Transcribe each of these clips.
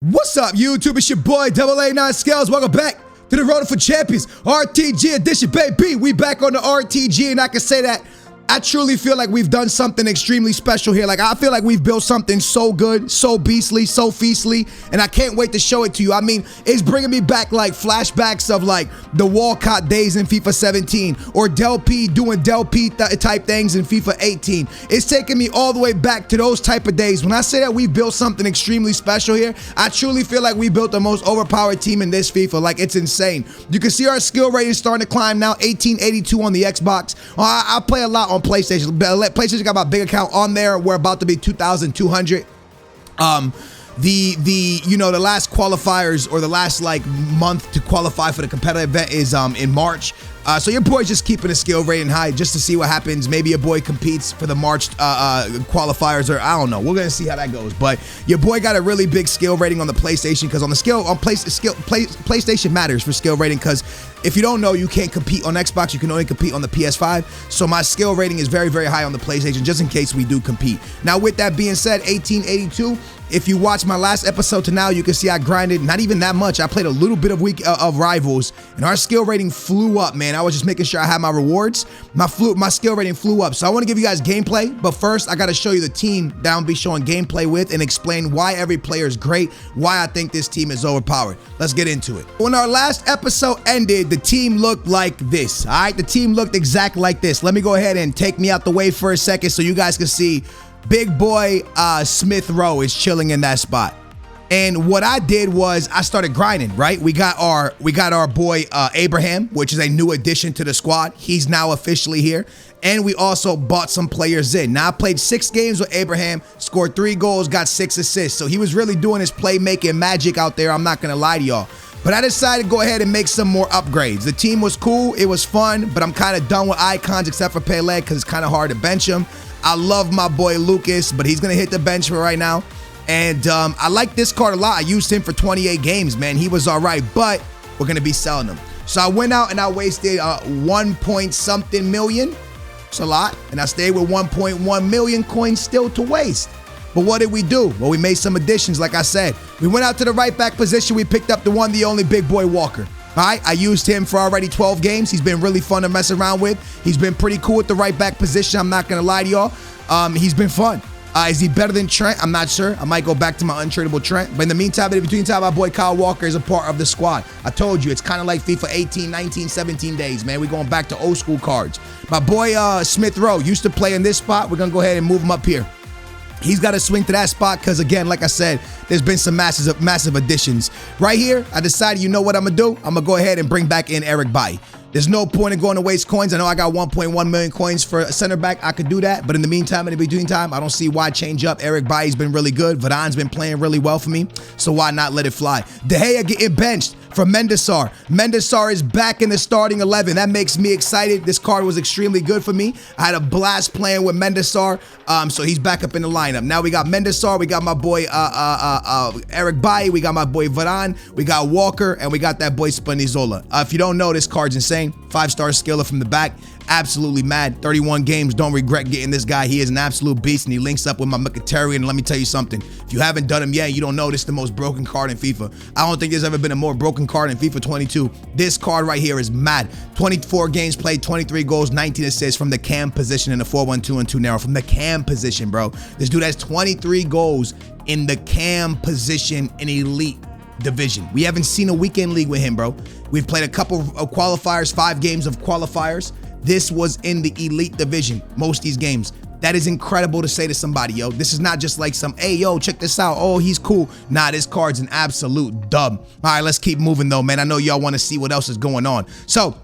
What's up, YouTube? It's your boy, Double A9 Scales. Welcome back to the Road for Champions RTG edition, baby. We back on the RTG, and I can say that I truly feel like we've done something extremely special here. Like, I feel like we've built something so good, so beastly, so feastly, and I can't wait to show it to you. I mean, it's bringing me back like flashbacks of like the Walcott days in FIFA 17 or Del P doing Del P type things in FIFA 18. It's taking me all the way back to those type of days. When I say that we built something extremely special here, I truly feel like we built the most overpowered team in this FIFA. Like, it's insane. You can see our skill rating starting to climb now, 1882 on the Xbox. I play a lot on PlayStation. PlayStation got my big account on there. We're about to be 2,200. The last qualifiers or the last like month to qualify for the competitive event is in March. So your boy's just keeping the skill rating high just to see what happens. Maybe your boy competes for the March qualifiers, or I don't know. We're gonna see how that goes. But your boy got a really big skill rating on the PlayStation, because on the PlayStation matters for skill rating, because if you don't know, you can't compete on Xbox. You can only compete on the PS5. So my skill rating is very, very high on the PlayStation, just in case we do compete. Now, with that being said, 1882. If you watch my last episode to now, you can see I grinded not even that much. I played a little bit of Rivals, and our skill rating flew up, man. I was just making sure I had my rewards. My skill rating flew up. So I want to give you guys gameplay, but first I got to show you the team that I'm gonna be showing gameplay with and explain why every player is great, why I think this team is overpowered. Let's get into it. When our last episode ended, the team looked like this. All right, the team looked exactly like this. Let me go ahead and take me out the way for a second so you guys can see. Big boy Smith Rowe is chilling in that spot. And what I did was I started grinding, right? We got our boy Abraham, which is a new addition to the squad. He's now officially here. And we also bought some players in. Now, I played 6 games with Abraham, scored 3 goals, got 6 assists. So he was really doing his playmaking magic out there. I'm not going to lie to y'all. But I decided to go ahead and make some more upgrades. The team was cool. It was fun. But I'm kind of done with icons except for Pele, because it's kind of hard to bench him. I love my boy Lucas, but he's going to hit the bench for right now. And I like this card a lot. I used him for 28 games, man. He was all right, but we're going to be selling him. So I went out and I wasted 1 point something million. It's a lot. And I stayed with 1.1 million coins still to waste. But what did we do? Well, we made some additions, like I said. We went out to the right back position. We picked up the one, the only Big Boy Walker. All right, I used him for already 12 games. He's been really fun to mess around with. He's been pretty cool at the right back position. I'm not going to lie to y'all. He's been fun. Is he better than Trent? I'm not sure. I might go back to my untradeable Trent. But in the meantime, in between time, my boy Kyle Walker is a part of the squad. I told you, it's kind of like FIFA 18, 19, 17 days, man. We're going back to old school cards. My boy Smith Rowe used to play in this spot. We're going to go ahead and move him up here. He's got to swing to that spot because, again, like I said, there's been some massive additions. Right here, I decided, you know what I'm going to do? I'm going to go ahead and bring back in Eric Bailly. There's no point in going to waste coins. I know I got 1.1 million coins for a center back. I could do that. But in the meantime, in the between time, I don't see why change up. Eric Bailly's been really good. Vadane's been playing really well for me. So why not let it fly? De Gea getting benched for Mendesar. Mendesar is back in the starting 11. That makes me excited. This card was extremely good for me. I had a blast playing with Mendesar. So he's back up in the lineup. Now we got Mendesar. We got my boy Eric Bailly. We got my boy Varane. We got Walker. And we got that boy Spinazzola. If you don't know, this card's insane. 5-star skiller from the back. Absolutely mad. 31 games. Don't regret getting this guy. He is an absolute beast, and he links up with my Mkhitaryan. And let me tell you something. If you haven't done him yet, you don't know this is the most broken card in FIFA. I don't think there's ever been a more broken card in FIFA 22. This card right here is mad. 24 games played, 23 goals, 19 assists from the cam position in the 4-1-2 and 2 narrow. From the cam position, bro. This dude has 23 goals in the cam position in elite division. We haven't seen a weekend league with him, bro. We've played a couple of qualifiers, 5 games of qualifiers. This was in the elite division, most of these games. That is incredible to say to somebody, yo. This is not just like some, hey, yo, check this out. Oh, he's cool. Nah, this card's an absolute dub. All right, let's keep moving, though, man. I know y'all want to see what else is going on. So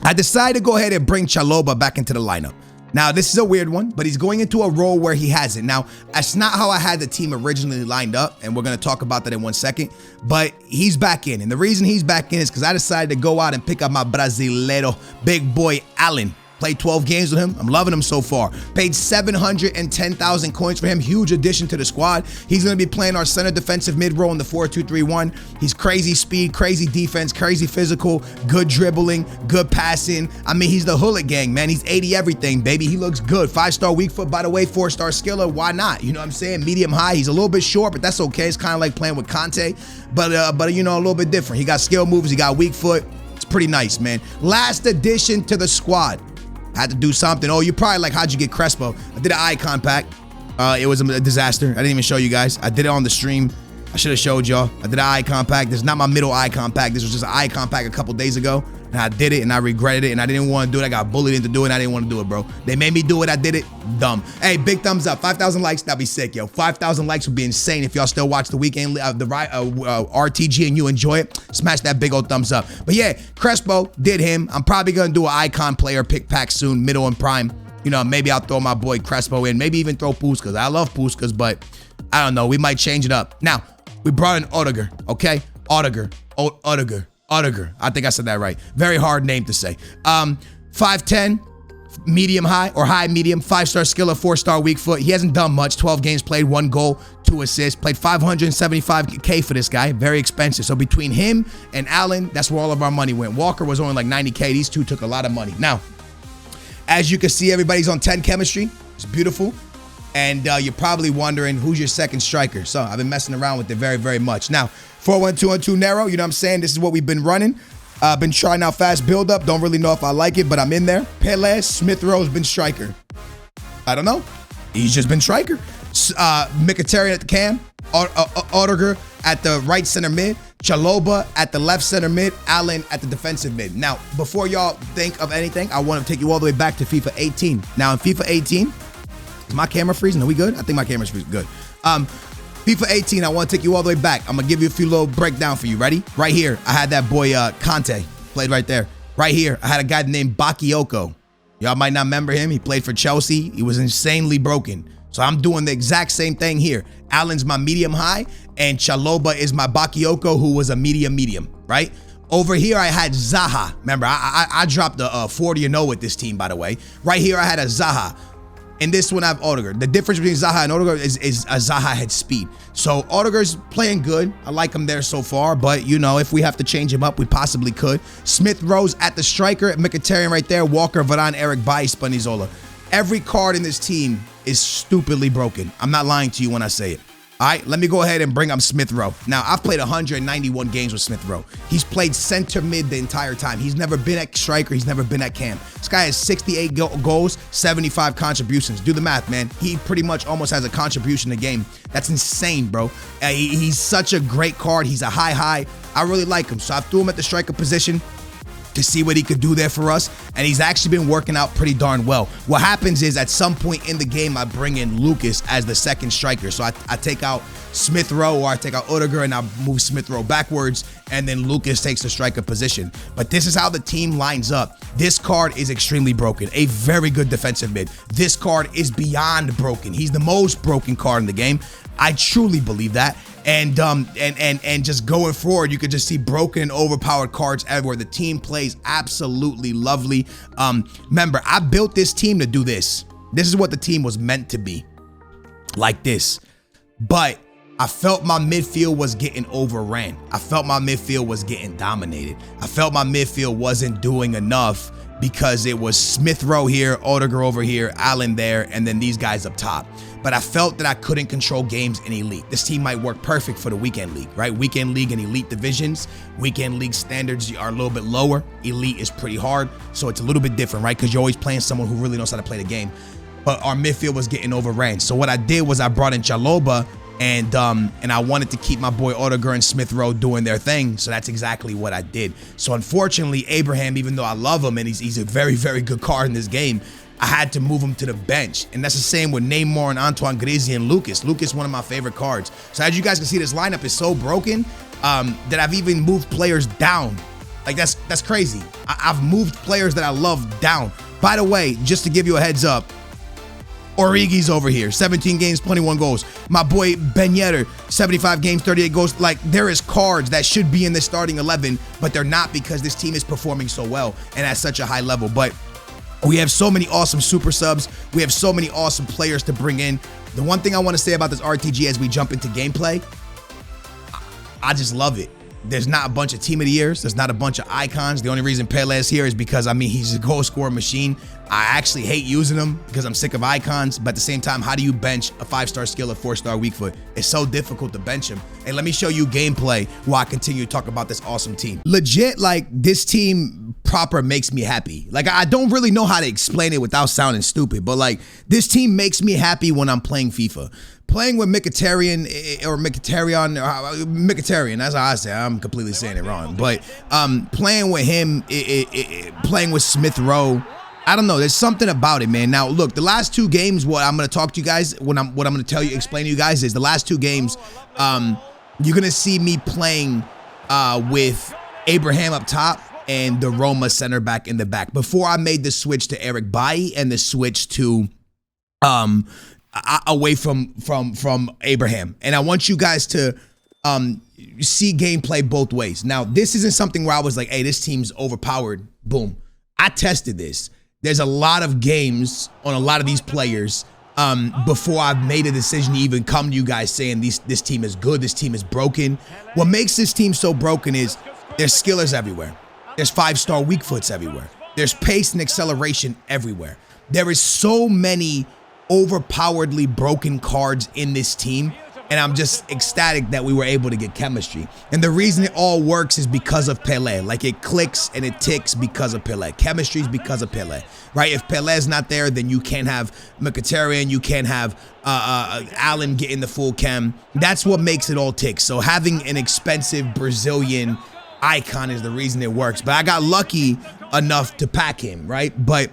I decided to go ahead and bring Chalobah back into the lineup. Now, this is a weird one, but he's going into a role where he hasn't. Now, that's not how I had the team originally lined up, and we're going to talk about that in 1 second, but he's back in. And the reason he's back in is because I decided to go out and pick up my Brasileiro big boy Allen. Played 12 games with him. I'm loving him so far. Paid 710,000 coins for him. Huge addition to the squad. He's going to be playing our center defensive mid role in the 4-2-3-1. He's crazy speed, crazy defense, crazy physical, good dribbling, good passing. I mean, he's the Hullet gang, man. He's 80 everything, baby. He looks good. 5-star weak foot, by the way, 4-star skiller. Why not? You know what I'm saying? Medium high. He's a little bit short, but that's okay. It's kind of like playing with Conte, but you know, a little bit different. He got skill moves. He got weak foot. It's pretty nice, man. Last addition to the squad. Had to do something. Oh, you're probably like, how'd you get Crespo? I did an icon pack. It was a disaster. I didn't even show you guys. I did it on the stream. I should have showed y'all. I did an icon pack. This is not my middle icon pack. This was just an icon pack a couple days ago. And I did it and I regretted it and I didn't want to do it. I got bullied into doing it. I didn't want to do it, bro. They made me do it. I did it. Dumb. Hey, big thumbs up. 5,000 likes. That'd be sick, yo. 5,000 likes would be insane if y'all still watch the weekend, RTG and you enjoy it. Smash that big old thumbs up. But yeah, Crespo did him. I'm probably going to do an icon player pick pack soon, middle and prime. You know, maybe I'll throw my boy Crespo in. Maybe even throw Puskas. I love Puskas, but I don't know. We might change it up. Now, we brought in Odegaard, okay? Odegaard. I think I said that right. Very hard name to say. 5'10", medium high or high medium, 5-star skiller, 4-star weak foot. He hasn't done much. 12 games played, 1 goal, 2 assists. Played 575K for this guy. Very expensive. So between him and Allen, that's where all of our money went. Walker was only like 90K. These two took a lot of money. Now, as you can see, everybody's on 10 chemistry. It's beautiful. And you're probably wondering who's your second striker. So I've been messing around with it very, very much. Now, 4-1-2-1-2 narrow, you know what I'm saying? This is what we've been running. Been trying out fast build-up. Don't really know if I like it, but I'm in there. Pele, Smith Rowe's been striker. I don't know. He's just been striker. Mkhitaryan at the cam. Odegaard at the right center mid. Chalobah at the left center mid. Allen at the defensive mid. Now, before y'all think of anything, I want to take you all the way back to FIFA 18. Now, in FIFA 18, is my camera freezing? Are we good? I think my camera's freezing. Good. FIFA 18, I want to take you all the way back. I'm going to give you a few little breakdown for you. Ready? Right here, I had that boy Conte. Played right there. Right here, I had a guy named Bakayoko. Y'all might not remember him. He played for Chelsea. He was insanely broken. So I'm doing the exact same thing here. Allen's my medium high, and Chalobah is my Bakayoko, who was a medium, right? Over here, I had Zaha. Remember, I dropped a 40-0 with this team, by the way. Right here, I had a Zaha. And this one I have Odegaard. The difference between Zaha and Odegaard is Zaha had speed. So Odegaard's playing good. I like him there so far. But, you know, if we have to change him up, we possibly could. Smith Rowe's at the striker. Mkhitaryan right there. Walker, Varane, Eric Bailly, Spinazzola. Every card in this team is stupidly broken. I'm not lying to you when I say it. All right, let me go ahead and bring up Smith Rowe. Now, I've played 191 games with Smith Rowe. He's played center mid the entire time. He's never been at striker. He's never been at cam. This guy has 68 goals, 75 contributions. Do the math, man. He pretty much almost has a contribution a game. That's insane, bro. He's such a great card. He's a high. I really like him. So I threw him at the striker position to see what he could do there for us, and he's actually been working out pretty darn well. What happens is at some point in the game, I bring in Lucas as the second striker. So I take out Smith Rowe, or I take out Odegaard and I move Smith Rowe backwards, and then Lucas takes the striker position. But this is how the team lines up. This card is extremely broken, a very good defensive mid. This card is beyond broken. He's the most broken card in the game. I truly believe that. And just going forward, you could just see broken and overpowered cards everywhere. The team plays absolutely lovely. Remember, I built this team to do this. This is what the team was meant to be, like this. But I felt my midfield was getting overran. I felt my midfield was getting dominated. I felt my midfield wasn't doing enough because it was Smith Rowe here, Odegaard over here, Allen there, and then these guys up top. But I felt that I couldn't control games in Elite. This team might work perfect for the Weekend League, right? Weekend League and Elite divisions. Weekend League standards are a little bit lower. Elite is pretty hard, so it's a little bit different, right? Because you're always playing someone who really knows how to play the game. But our midfield was getting overran. So what I did was I brought in Chalobah, and I wanted to keep my boy Odegaard and Smith Rowe doing their thing. So that's exactly what I did. So unfortunately, Abraham, even though I love him and he's a very, very good card in this game, I had to move him to the bench. And that's the same with Neymar and Antoine Griezmann and Lucas. Lucas, one of my favorite cards. So as you guys can see, this lineup is so broken that I've even moved players down. Like, that's crazy. I've moved players that I love down. By the way, just to give you a heads up, Origi's over here, 17 games, 21 goals. My boy Ben Yedder, 75 games, 38 goals. Like, there is cards that should be in the starting 11, but they're not because this team is performing so well and at such a high level. But We have so many awesome super subs. We have so many awesome players to bring in. The one thing I want to say about this RTG as we jump into gameplay, I just love it. There's not a bunch of team of the years. There's not a bunch of icons. The only reason Pele is here is because, I mean, he's a goal scoring machine. I actually hate using him because I'm sick of icons. But at the same time, how do you bench a 5-star skill, a 4-star weak foot? It's so difficult to bench him. And let me show you gameplay while I continue to talk about this awesome team. Legit, like, this team proper makes me happy. Like, I don't really know how to explain it without sounding stupid, but like, this team makes me happy when I'm playing FIFA. Playing with Mkhitaryan, that's how I say it. I'm completely saying it wrong. But playing with him, playing with Smith Rowe, I don't know. There's something about it, man. Now, look, the last 2 games, what I'm going to talk to you guys, what I'm going to tell you, explain to you guys is the last 2 games, you're going to see me playing with Abraham up top and the Roma center back in the back. Before I made the switch to Eric Bailly and the switch to away from Abraham. And I want you guys to see gameplay both ways. Now, this isn't something where I was like, hey, this team's overpowered. Boom. I tested this. There's a lot of games on a lot of these players before I've made a decision to even come to you guys saying this team is good, this team is broken. What makes this team so broken is there's skillers everywhere. There's 5-star weak foots everywhere. There's pace and acceleration everywhere. There is so many overpoweredly broken cards in this team, and I'm just ecstatic that we were able to get chemistry. And the reason it all works is because of Pele. Like, it clicks and it ticks because of Pele. Chemistry is because of Pele, right? If Pele's not there, then you can't have Mkhitaryan, you can't have Allen getting the full chem. That's what makes it all tick. So having an expensive Brazilian icon is the reason it works. But I got lucky enough to pack him, right? But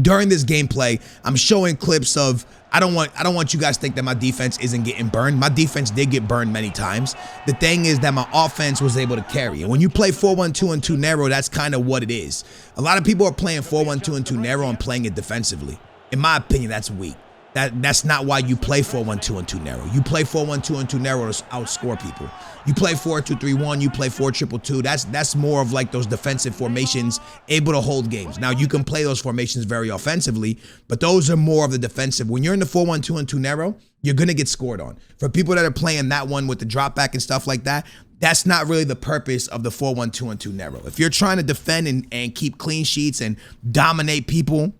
during this gameplay, I'm showing clips of, I don't want you guys to think that my defense isn't getting burned. My defense did get burned many times. The thing is that my offense was able to carry. And when you play 4-1-2 and 2 narrow, that's kind of what it is. A lot of people are playing 4-1-2 and 2 narrow and playing it defensively. In my opinion, that's weak. That's not why you play 4-1-2 and 2 narrow. You play 4-1-2 and 2 narrow to outscore people. You play 4-2-3-1, you play 4-2-2. That's more of like those defensive formations, able to hold games. Now, you can play those formations very offensively, but those are more of the defensive. When you're in the 4-1-2 and 2 narrow, you're going to get scored on. For people that are playing that one with the drop back and stuff like that, that's not really the purpose of the 4-1-2 and 2 narrow. If you're trying to defend and keep clean sheets and dominate people,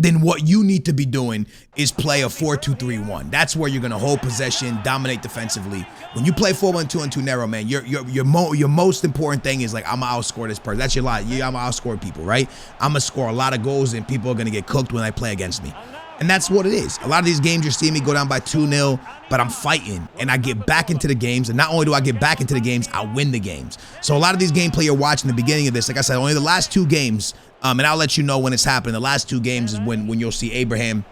then what you need to be doing is play a 4-2-3-1. That's where you're going to hold possession, dominate defensively. When you play 4-1-2 and 2 narrow, man, your most important thing is like, I'm going to outscore this person. That's your lie. Yeah, I'm going to outscore people, right? I'm going to score a lot of goals and people are going to get cooked when they play against me. And that's what it is. A lot of these games you're seeing me go down by 2-0, but I'm fighting and I get back into the games. And not only do I get back into the games, I win the games. So a lot of these gameplay you're watching the beginning of this, like I said, only the last 2 games, and I'll let you know when it's happening. The last 2 games is when you'll see Abraham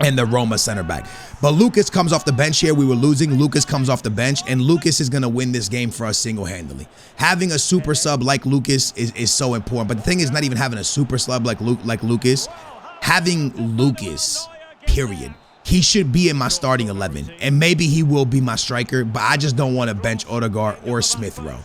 and the Roma center back. But Lucas comes off the bench here. We were losing. Lucas comes off the bench, and Lucas is going to win this game for us single-handedly. Having a super sub like Lucas is so important. But the thing is not even having a super sub like Lucas. Having Lucas, period. He should be in my starting 11, and maybe he will be my striker, but I just don't want to bench Odegaard or Smith Rowe.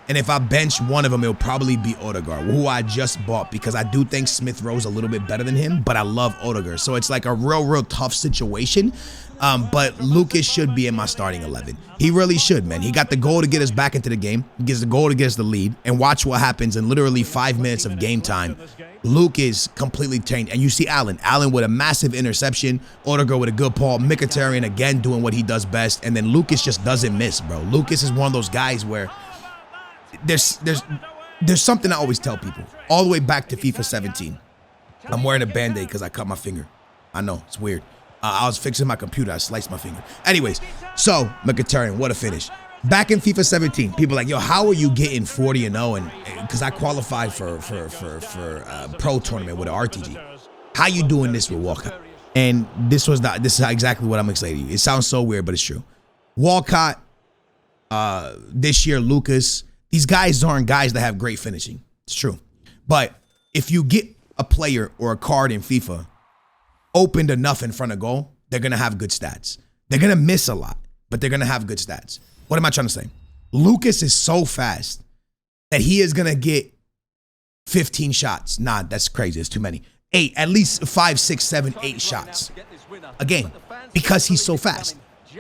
And if I bench one of them, it'll probably be Odegaard, who I just bought, because I do think Smith Rowe's a little bit better than him, but I love Odegaard. So it's like a real tough situation. But Lucas should be in my starting 11. He really should, man. He got the goal to get us back into the game. He gets the goal to get us the lead. And watch what happens in literally 5 minutes of game time. Lucas completely changed. And you see Allen with a massive interception. Odegaard with a good ball. Mkhitaryan again doing what he does best. And then Lucas just doesn't miss, bro. Lucas is one of those guys where there's something I always tell people. All the way back to FIFA 17. I'm wearing a Band-Aid because I cut my finger. I know, it's weird. I was fixing my computer. I sliced my finger. Anyways, so Mkhitaryan, what a finish. Back in FIFA 17, people are like, yo, how are you getting 40-0? And because I qualified for pro tournament with an RTG. How you doing this with Walcott? And this is exactly what I'm explaining to you. It sounds so weird, but it's true. Walcott, this year, Lucas, these guys aren't guys that have great finishing. It's true. But if you get a player or a card in FIFA opened enough in front of goal, they're going to have good stats. They're going to miss a lot, but they're going to have good stats. What am I trying to say? Lucas is so fast that he is going to get 15 shots. Nah, that's crazy. It's too many. at least 5, 6, 7, 8 shots a game because he's so fast.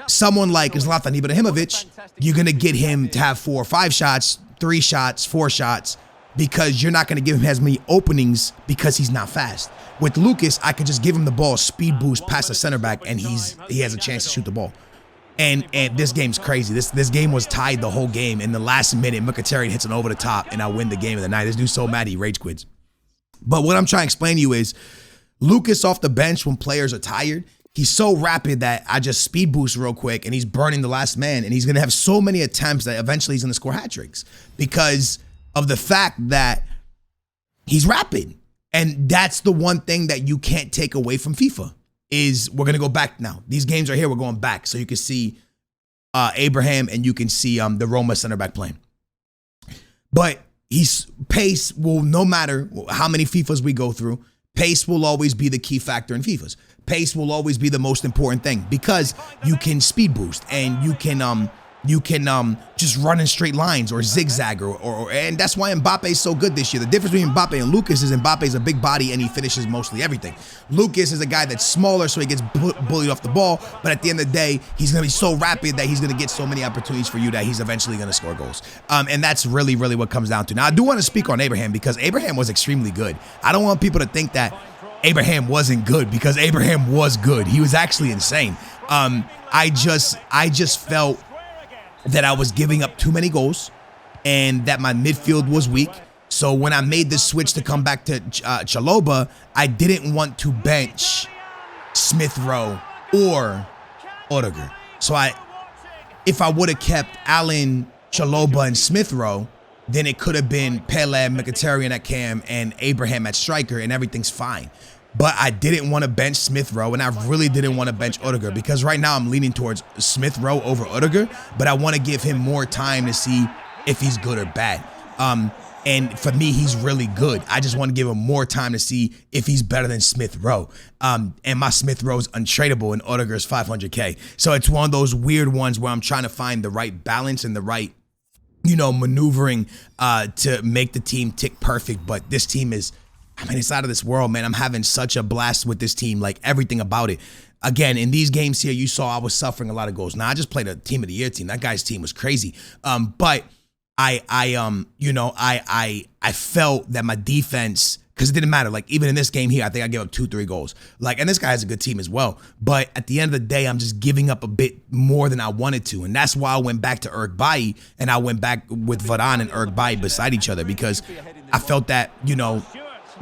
Someone like Zlatan Ibrahimovic, you're going to get him to have 4 or 5 shots, 3 shots, 4 shots, because you're not going to give him as many openings because he's not fast. With Lucas, I could just give him the ball, speed boost past the center back, and he has a chance to shoot the ball. And this game's crazy. This game was tied the whole game. In the last minute, Mkhitaryan hits an over the top, and I win the game of the night. This dude's so mad he rage quits. But what I'm trying to explain to you is Lucas off the bench when players are tired, he's so rapid that I just speed boost real quick, and he's burning the last man, and he's going to have so many attempts that eventually he's going to score hat tricks because of the fact that he's rapid. And that's the one thing that you can't take away from FIFA is we're going to go back now. These games are here. We're going back. So you can see Abraham and you can see the Roma center back playing. But he's pace will, no matter how many FIFAs we go through, pace will always be the key factor in FIFAs. Pace will always be the most important thing because you can speed boost and you can just run in straight lines or zigzag and that's why Mbappe is so good this year. The difference between Mbappe and Lucas is Mbappe is a big body and he finishes mostly everything. Lucas is a guy that's smaller, so he gets bullied off the ball, but at the end of the day, he's going to be so rapid that he's going to get so many opportunities for you that he's eventually going to score goals. And that's really, really what comes down to. Now, I do want to speak on Abraham because Abraham was extremely good. I don't want people to think that Abraham wasn't good because Abraham was good. He was actually insane. I just felt that I was giving up too many goals and that my midfield was weak. So when I made this switch to come back to Chalobah, I didn't want to bench Smith Rowe or Odegaard. So if I would have kept Allen, Chalobah, and Smith Rowe, then it could have been Pele, Mkhitaryan at cam, and Abraham at striker, and everything's fine. But I didn't want to bench Smith Rowe, and I really didn't want to bench Odegaard because right now I'm leaning towards Smith Rowe over Odegaard, but I want to give him more time to see if he's good or bad. And for me, he's really good. I just want to give him more time to see if he's better than Smith Rowe. And my Smith Rowe's untradeable, and Odegaard's 500K. So it's one of those weird ones where I'm trying to find the right balance and the right, maneuvering to make the team tick perfect. But this team is, it's out of this world, man. I'm having such a blast with this team, like everything about it. Again, in these games here, you saw I was suffering a lot of goals. Now, I just played a team of the year team. That guy's team was crazy. But I felt that my defense, because it didn't matter. Like even in this game here, I think I gave up 2-3 goals. And this guy has a good team as well. But at the end of the day, I'm just giving up a bit more than I wanted to. And that's why I went back to Ergbayi and I went back with Varane and Ergbayi beside each other because I felt that,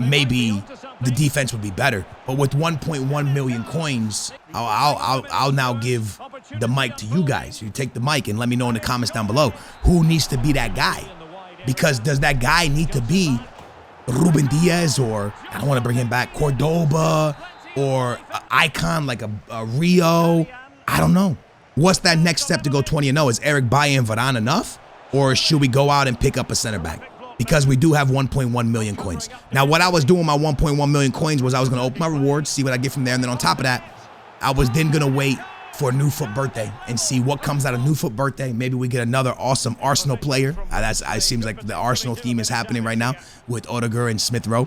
maybe the defense would be better. But with 1.1 million coins, I'll now give the mic to you guys. You take the mic and let me know in the comments down below who needs to be that guy. Because does that guy need to be Ruben Diaz, or I don't want to bring him back, Cordoba, or an icon like a Rio? I don't know. What's that next step to go 20-0? Is Ergbayi and Varane enough? Or should we go out and pick up a center back? Because we do have 1.1 million coins. Now, what I was doing with my 1.1 million coins was I was going to open my rewards, see what I get from there. And then on top of that, I was then going to wait for a new foot birthday and see what comes out of new foot birthday. Maybe we get another awesome Arsenal player. It seems like the Arsenal theme is happening right now with Odegaard and Smith Rowe.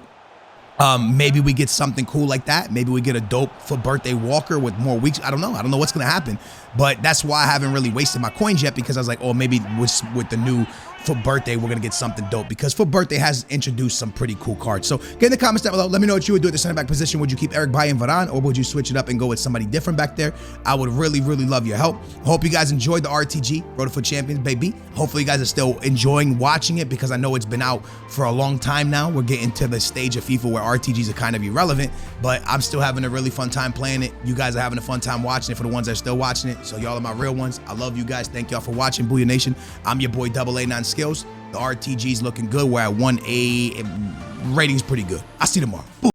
Maybe we get something cool like that. Maybe we get a dope foot birthday Walker with more weeks. I don't know. I don't know what's going to happen. But that's why I haven't really wasted my coins yet, because I was like, oh, maybe with the new foot birthday, we're going to get something dope, because foot birthday has introduced some pretty cool cards. So get in the comments down below. Let me know what you would do at the center back position. Would you keep Ergbayi and Varane, or would you switch it up and go with somebody different back there? I would really, really love your help. Hope you guys enjoyed the RTG, Road to Foot Champions, baby. Hopefully you guys are still enjoying watching it, because I know it's been out for a long time now. We're getting to the stage of FIFA where RTGs are kind of irrelevant, but I'm still having a really fun time playing it. You guys are having a fun time watching it, for the ones that are still watching it. So y'all are my real ones. I love you guys. Thank y'all for watching. Booyah Nation. I'm your boy AA9 Skills. The RTG's looking good. We're at 1A. Rating's pretty good. I'll see you tomorrow.